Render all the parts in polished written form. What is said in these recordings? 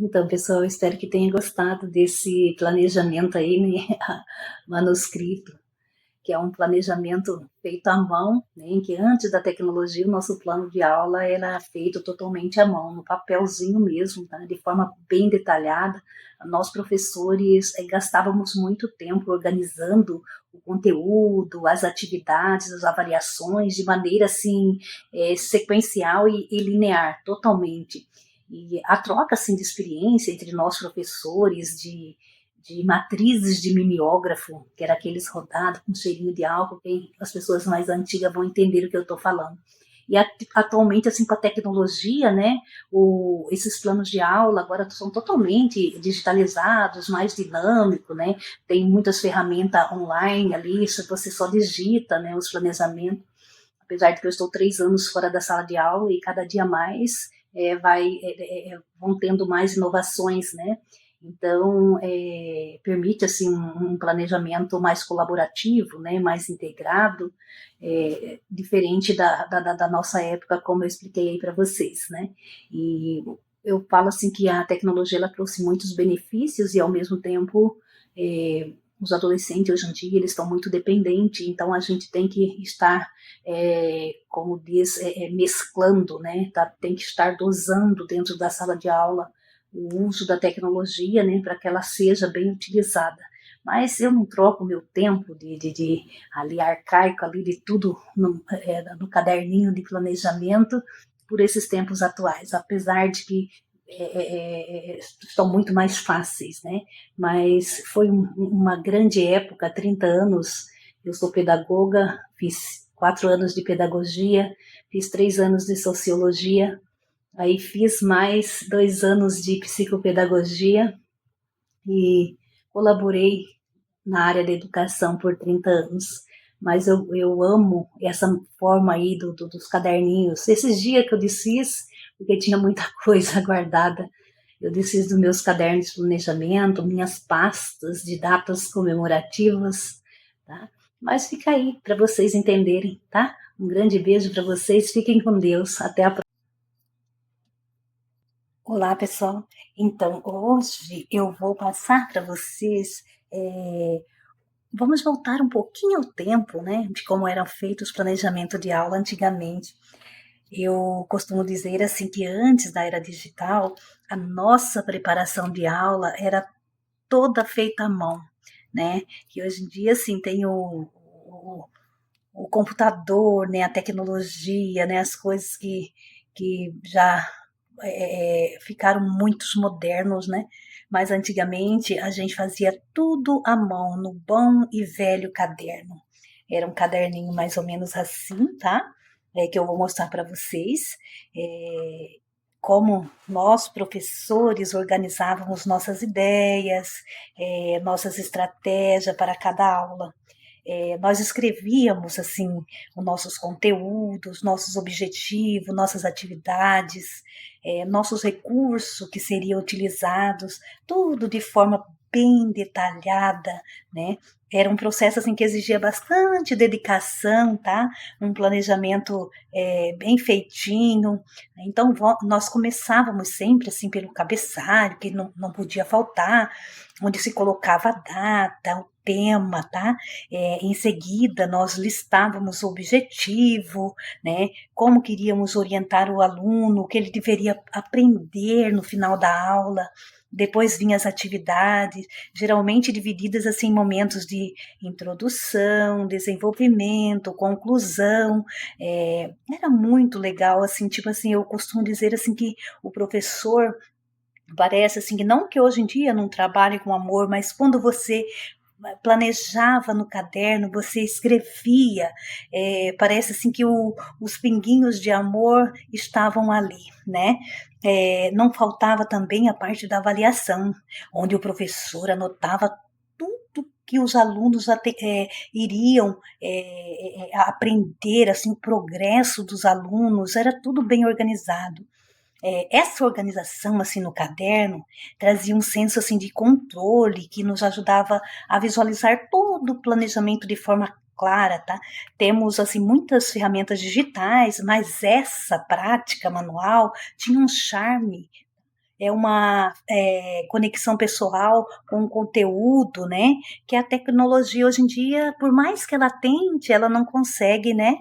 Então, pessoal, espero que tenha gostado desse planejamento aí, né, manuscrito, que é um planejamento feito à mão, né, em que antes da tecnologia o nosso plano de aula era feito totalmente à mão, no papelzinho mesmo, tá, de forma bem detalhada. Nós, professores, gastávamos muito tempo organizando o conteúdo, as atividades, as avaliações, de maneira, assim, sequencial e linear, totalmente. E a troca assim, de experiência entre nós professores, de matrizes de mimeógrafo, que era aqueles rodados com cheirinho de álcool, que as pessoas mais antigas vão entender o que eu estou falando. E atualmente, assim, com a tecnologia, né, esses planos de aula agora são totalmente digitalizados, mais dinâmicos, né, tem muitas ferramentas online ali, você só digita, né, os planejamentos. Apesar de que eu estou 3 anos fora da sala de aula e cada dia mais vão tendo mais inovações, né? Então, permite assim um planejamento mais colaborativo, né, mais integrado, diferente da nossa época, como eu expliquei aí para vocês, né? E eu falo assim que a tecnologia ela trouxe muitos benefícios e ao mesmo tempo os adolescentes hoje em dia eles estão muito dependentes, então a gente tem que estar, como diz, mesclando, né? Tá, tem que estar dosando dentro da sala de aula o uso da tecnologia, né, para que ela seja bem utilizada. Mas eu não troco o meu tempo de ali arcaico, ali de tudo no caderninho de planejamento por esses tempos atuais, apesar de que estão muito mais fáceis, né? Mas foi uma grande época, 30 anos, eu sou pedagoga, fiz 4 anos de pedagogia, fiz 3 anos de sociologia, aí fiz mais 2 anos de psicopedagogia e colaborei na área da educação por 30 anos. Mas eu amo essa forma aí dos caderninhos. Esses dias que eu desfiz, porque tinha muita coisa guardada, eu desfiz dos meus cadernos de planejamento, minhas pastas de datas comemorativas, tá? Mas fica aí para vocês entenderem, tá? Um grande beijo para vocês, fiquem com Deus, até a próxima. Olá, pessoal. Então, hoje eu vou passar para vocês. Vamos voltar um pouquinho ao tempo, né, de como eram feitos os planejamentos de aula antigamente. Eu costumo dizer assim que antes da era digital, a nossa preparação de aula era toda feita à mão, né? E hoje em dia, assim, tem o computador, né, a tecnologia, né, as coisas que já ficaram muitos modernos, né? Mas antigamente a gente fazia tudo à mão, no bom e velho caderno. Era um caderninho mais ou menos assim, tá? Que eu vou mostrar para vocês. É, como nós, professores, organizávamos nossas ideias, nossas estratégias para cada aula. Nós escrevíamos assim os nossos conteúdos, nossos objetivos, nossas atividades, nossos recursos que seriam utilizados, tudo de forma bem detalhada, né? Era um processo assim que exigia bastante dedicação, tá? Um planejamento bem feitinho. Então nós começávamos sempre assim pelo cabeçalho, que não podia faltar, onde se colocava a data, o tema, tá? Em seguida, nós listávamos o objetivo, né? Como queríamos orientar o aluno, o que ele deveria aprender no final da aula. Depois vinham as atividades, geralmente divididas assim em momentos de introdução, desenvolvimento, conclusão. Era muito legal, assim, tipo assim, eu costumo dizer assim que o professor parece assim que não que hoje em dia não trabalhe com amor, mas quando você planejava no caderno, você escrevia, parece assim que os pinguinhos de amor estavam ali, né? Não faltava também a parte da avaliação, onde o professor anotava tudo que os alunos iriam aprender, assim, o progresso dos alunos, era tudo bem organizado. Essa organização assim no caderno trazia um senso assim de controle que nos ajudava a visualizar todo o planejamento de forma clara, tá? Temos assim muitas ferramentas digitais, mas essa prática manual tinha um charme é uma conexão pessoal com o conteúdo, né? Que a tecnologia hoje em dia, por mais que ela tente, ela não consegue, né?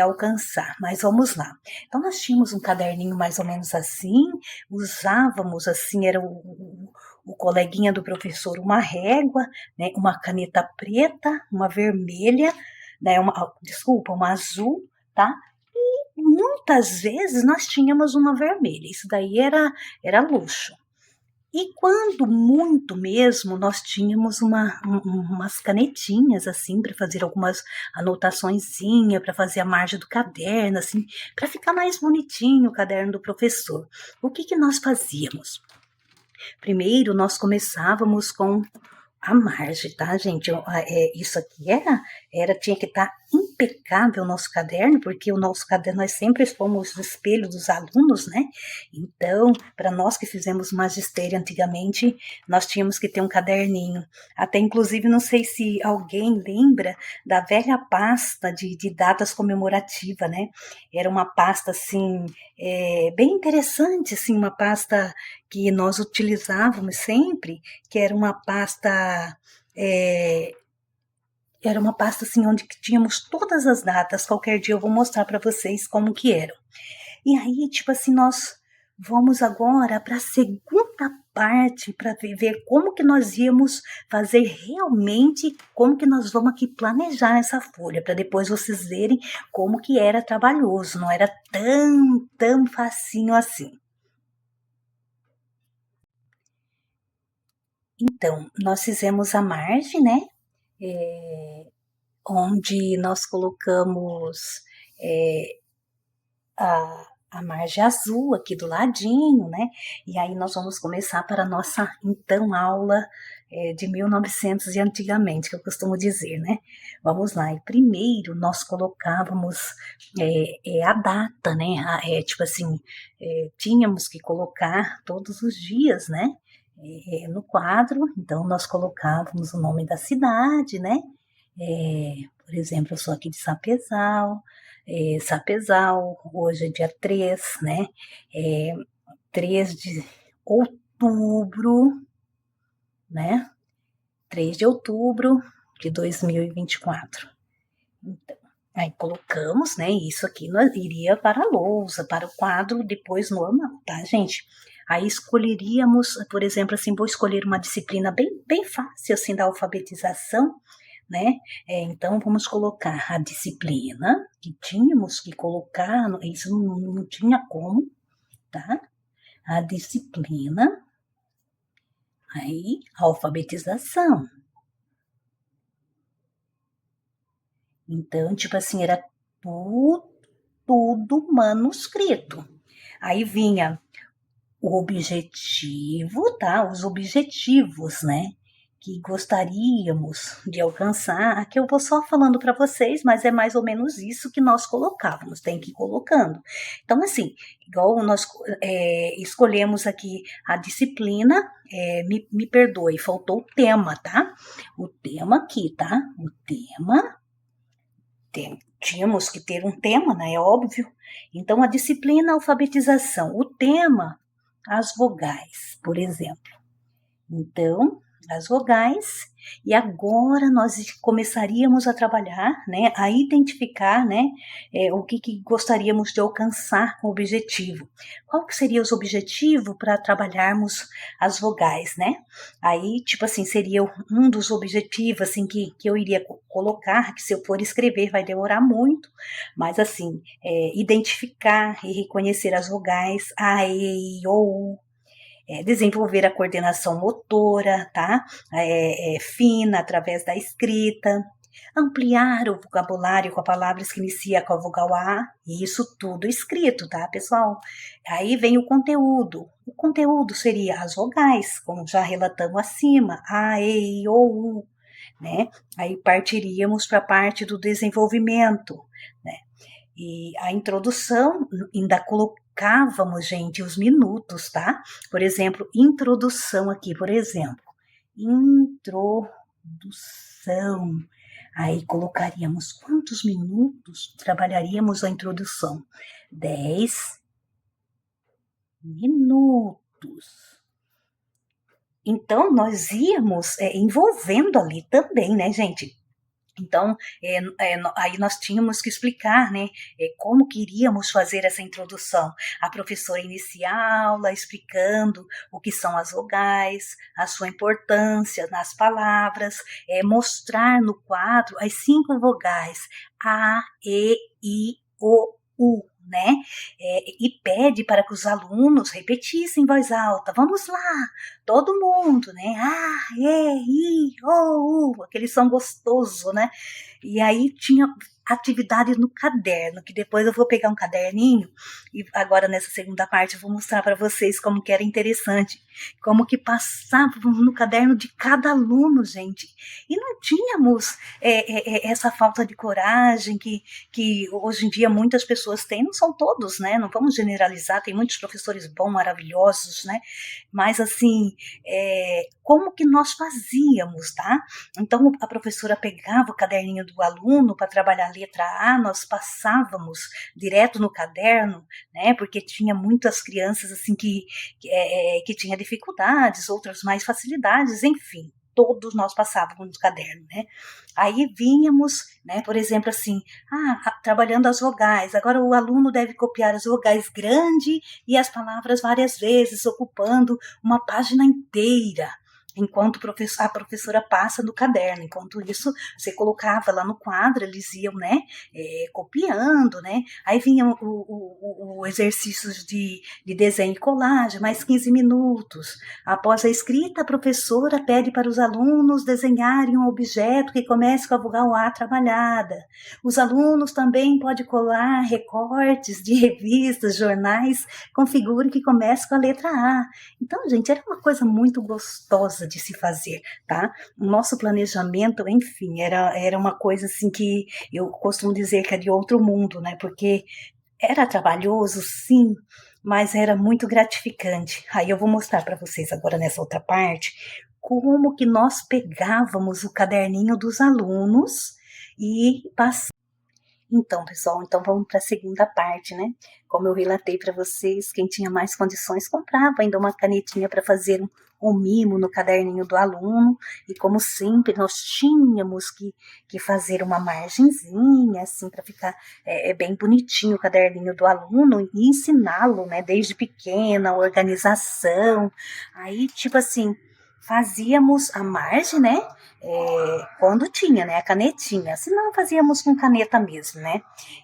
Alcançar. Mas vamos lá. Então nós tínhamos um caderninho mais ou menos assim, usávamos assim, era o coleguinha do professor, uma régua, né? Uma caneta preta, uma vermelha, né? Uma azul, tá? Muitas vezes nós tínhamos uma vermelha, isso daí era luxo. E quando muito mesmo, nós tínhamos umas canetinhas assim para fazer algumas anotaçõezinhas, para fazer a margem do caderno, assim, para ficar mais bonitinho o caderno do professor. O que nós fazíamos? Primeiro, nós começávamos com a margem, tá, gente? Isso aqui tinha que estar impecável o nosso caderno, porque o nosso caderno, nós sempre fomos o espelho dos alunos, né? Então, para nós que fizemos magistério antigamente, nós tínhamos que ter um caderninho. Até, inclusive, não sei se alguém lembra da velha pasta de datas comemorativas, né? Era uma pasta, assim, bem interessante, assim, uma pasta que nós utilizávamos sempre, que era uma pasta assim onde tínhamos todas as datas. Qualquer dia eu vou mostrar para vocês como que eram. E aí, tipo assim, nós vamos agora para a segunda parte para ver como que nós íamos fazer realmente, como que nós vamos aqui planejar essa folha, para depois vocês verem como que era trabalhoso, não era tão facinho assim. Então, nós fizemos a margem, né? Onde nós colocamos a margem azul aqui do ladinho, né? E aí nós vamos começar para a nossa, então, aula de 1900 e antigamente, que eu costumo dizer, né? Vamos lá. E primeiro nós colocávamos a data, né? Tipo assim, tínhamos que colocar todos os dias, né? No quadro, então nós colocávamos o nome da cidade, né? Por exemplo, eu sou aqui de Sapezal, hoje é dia 3, né? 3 de outubro, né? 3 de outubro de 2024. Então, aí colocamos, né? Isso aqui iria para a lousa, para o quadro depois normal, tá, gente? Aí escolheríamos, por exemplo, assim, vou escolher uma disciplina bem fácil, assim, da alfabetização, né? Então, vamos colocar a disciplina, que tínhamos que colocar, isso não tinha como, tá? A disciplina, aí, a alfabetização. Então, tipo assim, era tudo manuscrito. Aí vinha o objetivo, tá? Os objetivos, né? Que gostaríamos de alcançar. Aqui eu vou só falando para vocês, mas é mais ou menos isso que nós colocávamos, tem que ir colocando. Então, assim, igual nós escolhemos aqui a disciplina, me perdoe, faltou o tema, tá? O tema aqui, tá? O tema, tínhamos que ter um tema, né? É óbvio. Então, a disciplina, a alfabetização. O tema, as vogais, por exemplo. Então, as vogais, e agora nós começaríamos a trabalhar, né, a identificar, né, o que gostaríamos de alcançar com o objetivo. Qual que seria os objetivos para trabalharmos as vogais, né? Aí, tipo assim, seria um dos objetivos, assim, que eu iria colocar, que se eu for escrever vai demorar muito, mas assim, identificar e reconhecer as vogais, a, e, I, O, U, desenvolver a coordenação motora, tá? Fina, através da escrita, ampliar o vocabulário com palavras que inicia com a vogal A, e isso tudo escrito, tá, pessoal? Aí vem o conteúdo. O conteúdo seria as vogais, como já relatamos acima, A, E, I, O, U, né? Aí partiríamos para a parte do desenvolvimento, né? E a introdução ainda colocávamos, gente, os minutos, tá? Por exemplo, introdução aqui, por exemplo. Introdução. Aí colocaríamos quantos minutos trabalharíamos a introdução? 10 minutos. Então, nós íamos envolvendo ali também, né, gente? Então, aí nós tínhamos que explicar, né, como queríamos fazer essa introdução. A professora inicia a aula explicando o que são as vogais, a sua importância nas palavras, mostrar no quadro as 5 vogais, A, E, I, O, U, né? E pede para que os alunos repetissem em voz alta. Vamos lá, todo mundo, né? A, E, I, O, U, aquele som gostoso, né? E aí tinha atividades no caderno, que depois eu vou pegar um caderninho e agora nessa segunda parte eu vou mostrar para vocês como que era interessante, como que passávamos no caderno de cada aluno, gente. E não tínhamos essa falta de coragem que hoje em dia muitas pessoas têm, não são todos, né? Não vamos generalizar, tem muitos professores bons, maravilhosos, né? Mas assim, como que nós fazíamos, tá? Então a professora pegava o caderninho do aluno para trabalhar a letra A, nós passávamos direto no caderno, né? Porque tinha muitas crianças assim que tinha dificuldades, outras mais facilidades, enfim. Todos nós passávamos no caderno, né? Aí vínhamos, né? Por exemplo, assim, trabalhando as vogais. Agora o aluno deve copiar as vogais grande e as palavras várias vezes, ocupando uma página inteira, enquanto a professora passa no caderno. Enquanto isso, você colocava lá no quadro, eles iam, né, copiando, né? Aí vinha o exercícios de desenho e colagem, mais 15 minutos. Após a escrita, a professora pede para os alunos desenharem um objeto que comece com a vogal A trabalhada. Os alunos também podem colar recortes de revistas, jornais, com figura que comece com a letra A. Então, gente, era uma coisa muito gostosa de se fazer, tá? O nosso planejamento, enfim, era uma coisa assim que eu costumo dizer que é de outro mundo, né? Porque era trabalhoso, sim, mas era muito gratificante. Aí eu vou mostrar para vocês agora nessa outra parte como que nós pegávamos o caderninho dos alunos e passávamos. Então, pessoal, então vamos para a segunda parte, né? Como eu relatei para vocês, quem tinha mais condições comprava ainda uma canetinha para fazer um mimo no caderninho do aluno, e como sempre nós tínhamos que fazer uma margenzinha, assim, para ficar bem bonitinho o caderninho do aluno e ensiná-lo, né, desde pequena, a organização. Aí, tipo assim, fazíamos a margem, né? Quando tinha, né, a canetinha, se não fazíamos com caneta mesmo, né?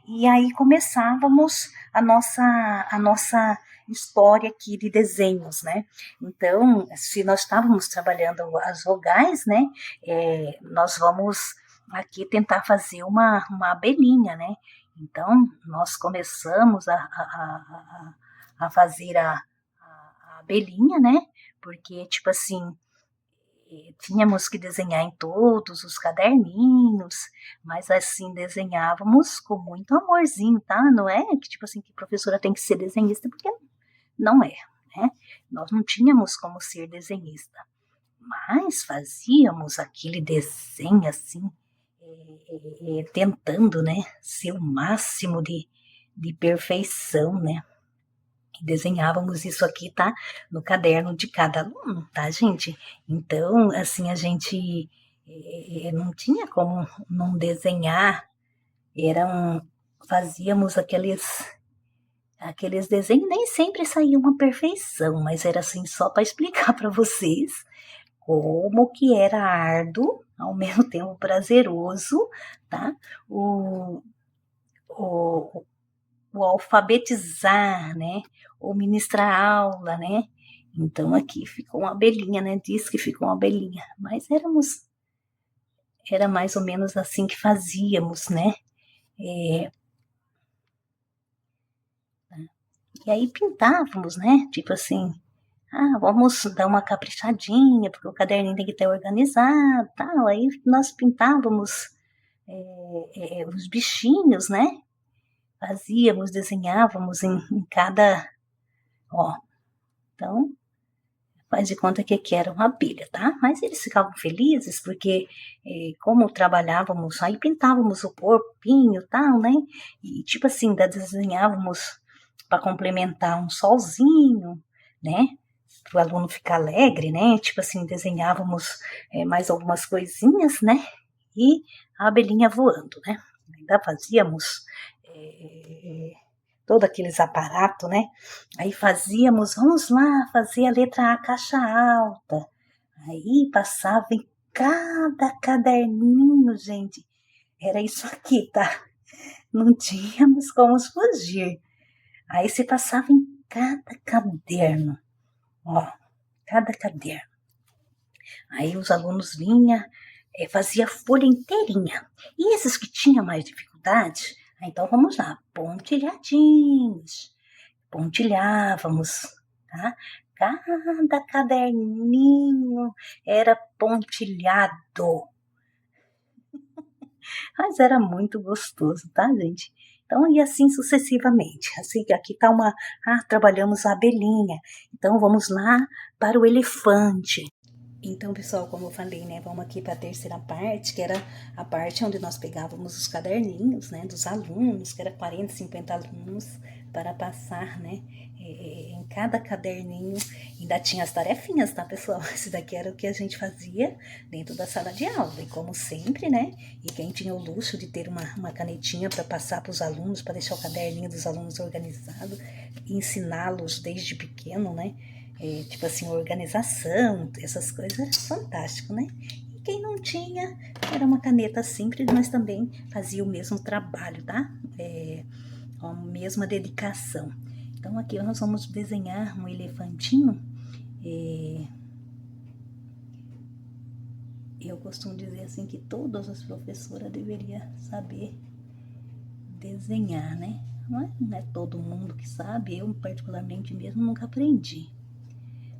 E aí começávamos a nossa história aqui de desenhos, né? Então, se nós estávamos trabalhando as vogais, né, nós vamos aqui tentar fazer uma abelhinha, né? Então, nós começamos a fazer a abelhinha, né? Porque, tipo assim, tínhamos que desenhar em todos os caderninhos, mas assim desenhávamos com muito amorzinho, tá? Não é que tipo assim que a professora tem que ser desenhista, porque não é, né? Nós não tínhamos como ser desenhista, mas fazíamos aquele desenho assim, tentando, né, ser o máximo de perfeição, né? Desenhávamos isso aqui, tá? No caderno de cada aluno, tá, gente? Então, assim, a gente não tinha como não desenhar, fazíamos aqueles desenhos, nem sempre saía uma perfeição, mas era assim só para explicar para vocês como que era árduo, ao mesmo tempo prazeroso, tá? O, o alfabetizar, né? Ou ministrar aula, né? Então aqui ficou uma abelhinha, né? Diz que ficou uma abelhinha, mas era mais ou menos assim que fazíamos, né? E aí pintávamos, né? Tipo assim, vamos dar uma caprichadinha, porque o caderninho tem que estar organizado, tal. Aí nós pintávamos os bichinhos, né? Fazíamos, desenhávamos em cada, ó. Então, faz de conta que era uma abelha, tá? Mas eles ficavam felizes porque, como trabalhávamos, aí pintávamos o corpinho e tal, né? E tipo assim, desenhávamos para complementar um solzinho, né? o aluno ficar alegre, né? Tipo assim, desenhávamos mais algumas coisinhas, né? E a abelhinha voando, né? Ainda fazíamos todos aqueles aparatos, né? Aí fazíamos, vamos lá, fazer a letra A caixa alta. Aí passava em cada caderninho, gente. Era isso aqui, tá? Não tínhamos como fugir. Aí se passava em cada caderno, ó, cada caderno. Aí os alunos vinham, fazia a folha inteirinha. E esses que tinham mais dificuldade, então vamos lá, pontilhadinhos. Pontilhávamos, tá? Cada caderninho era pontilhado. Mas era muito gostoso, tá, gente? Então, e assim sucessivamente. Assim, aqui tá trabalhamos a abelhinha. Então, vamos lá para o elefante. Então, pessoal, como eu falei, né, vamos aqui para a terceira parte, que era a parte onde nós pegávamos os caderninhos, né, dos alunos, que era 40, 50 alunos, para passar, né, em cada caderninho. Ainda tinha as tarefinhas, tá, pessoal? Esse daqui era o que a gente fazia dentro da sala de aula. E como sempre, né, e quem tinha o luxo de ter uma canetinha para passar para os alunos, para deixar o caderninho dos alunos organizado, e ensiná-los desde pequeno, né, tipo assim, organização, essas coisas, fantástico, né? E quem não tinha, era uma caneta simples, mas também fazia o mesmo trabalho, tá? A mesma dedicação. Então, aqui nós vamos desenhar um elefantinho. Eu costumo dizer assim que todas as professoras deveriam saber desenhar, né? Não é todo mundo que sabe, eu particularmente mesmo nunca aprendi.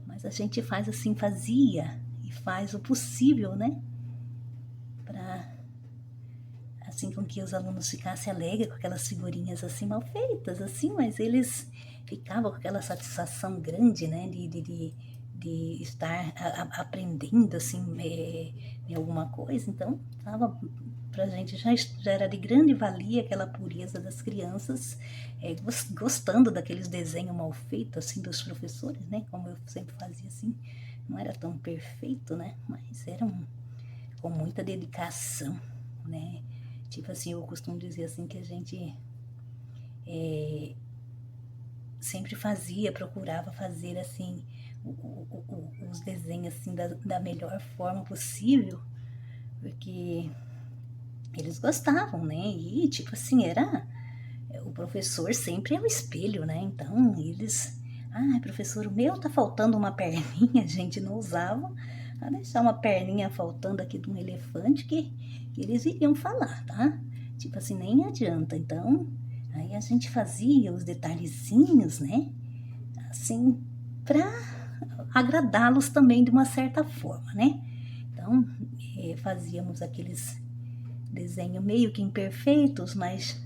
Mas a gente faz assim, fazia e faz o possível, né? Para assim com que os alunos ficassem alegres com aquelas figurinhas assim mal feitas, assim, mas eles ficavam com aquela satisfação grande, né? De estar aprendendo assim em alguma coisa. Então, tava pra gente já era de grande valia aquela pureza das crianças, gostando daqueles desenhos mal feitos assim dos professores, né? Como eu sempre fazia assim, não era tão perfeito, né? Mas eram com muita dedicação, né? Tipo assim, eu costumo dizer assim que a gente sempre procurava fazer assim os desenhos assim da melhor forma possível, porque eles gostavam, né? E tipo assim, o professor sempre é o espelho, né? Então eles, professor, o meu tá faltando uma perninha, a gente não usava a deixar uma perninha faltando aqui de um elefante que eles iriam falar, tá? Tipo assim, nem adianta. Então, aí a gente fazia os detalhezinhos, né? Assim, pra agradá-los também de uma certa forma, né? Então, fazíamos aqueles desenhos meio que imperfeitos, mas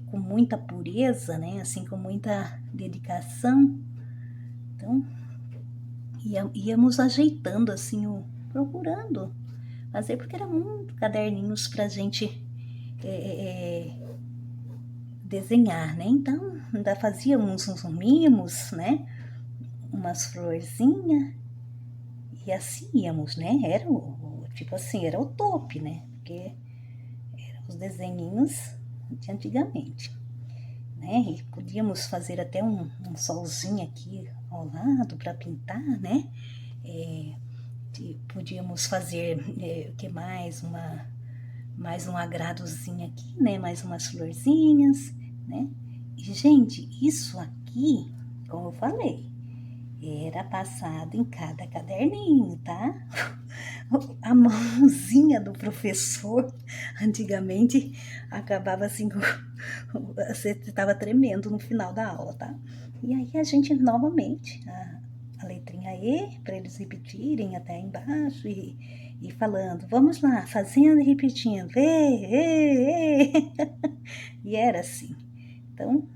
com muita pureza, né? Assim, com muita dedicação. Então, íamos ajeitando, assim, procurando fazer, porque era muito caderninhos pra gente desenhar, né? Então, ainda fazíamos uns mimos, né? Umas florzinhas, e assim íamos, né? Era tipo assim, era o top, né? Porque eram os desenhinhos de antigamente, né? E podíamos fazer até um solzinho aqui ao lado para pintar, né? Podíamos fazer, o que mais? Mais um agradozinho aqui, né? Mais umas florzinhas, né? E, gente, isso aqui, como eu falei, era passado em cada caderninho, tá? A mãozinha do professor, antigamente, acabava assim, você estava tremendo no final da aula, tá? E aí a gente, novamente, a letrinha E, para eles repetirem até embaixo e falando, vamos lá, fazendo e repetindo, E. E era assim. Então,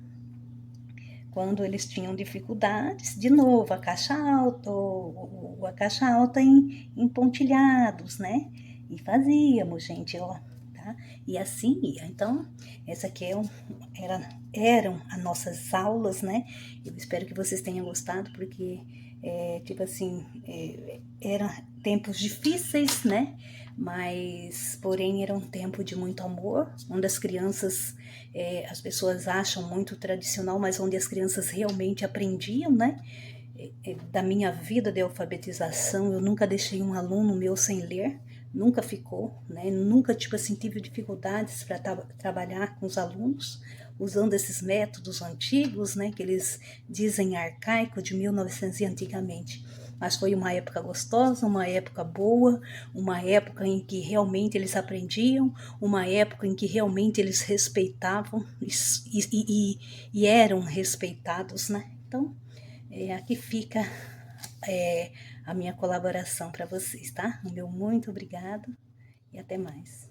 quando eles tinham dificuldades, de novo, a caixa alta, ou a caixa alta em pontilhados, né? E fazíamos, gente, ó, tá? E assim ia. Então, essa aqui eram as nossas aulas, né? Eu espero que vocês tenham gostado, porque tipo assim, eram tempos difíceis, né? Mas, porém, era um tempo de muito amor, onde as crianças, as pessoas acham muito tradicional, mas onde as crianças realmente aprendiam, né? Da minha vida de alfabetização, eu nunca deixei um aluno meu sem ler, nunca ficou, né? Nunca, tipo assim, tive dificuldades para trabalhar com os alunos, usando esses métodos antigos, né? Que eles dizem arcaico, de 1900 e antigamente. Mas foi uma época gostosa, uma época boa, uma época em que realmente eles aprendiam, uma época em que realmente eles respeitavam e eram respeitados, né? Então, aqui fica a minha colaboração para vocês, tá? O meu muito obrigado e até mais.